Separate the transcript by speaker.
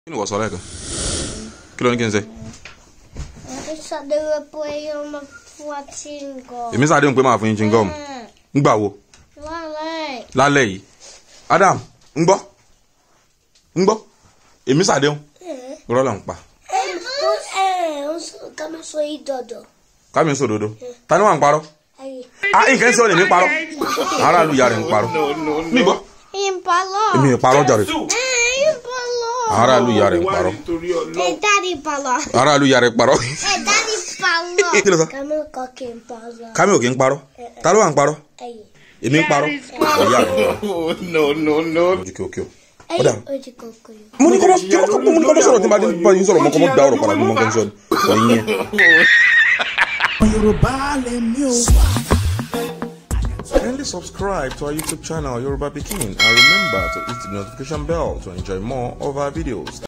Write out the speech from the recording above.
Speaker 1: Kí ni wọ́n sọ lẹ́ẹ̀kan? Kí ló ní kí n ṣe? Èmi ṣàdéhùn pé máa fún yín chewing-gum. Ńgbà wo? Lálẹ́ yìí. Adam, ń gbọ́? Èmi ṣàdéhùn. Rọ́lá ń pa. Ká mi sọ òdodo. Ta ni wà ń parọ́? Nǹkan ṣe ò lè ní parọ́. Aráàlú ìyá rẹ̀ ń parọ́. Mi gbọ́. Èmi ò parọ́ jàre. Aráàlú ìyá rẹ̀ ń parọ́. Aráàlú ìyá rẹ̀ ń parọ́. Kí ló sọ? Kámi ò kí ń parọ́. Ta ló wà ń parọ́? Èmi ń parọ́. Ìyá rẹ̀ ń parọ́. No. Ojú kí o. Ọ̀dà. Mo ní kọ́ mọ́ sọ̀rọ̀ tí n bá yín sọ̀rọ̀ mọ́ kọ́ mọ́ da ọ̀rọ̀ padà bí mo kọ́ ń sọ ọ̀yìn yẹn. Kindly subscribe to our YouTube channel Yoruba Pikin and remember to hit the notification bell to enjoy more of our videos.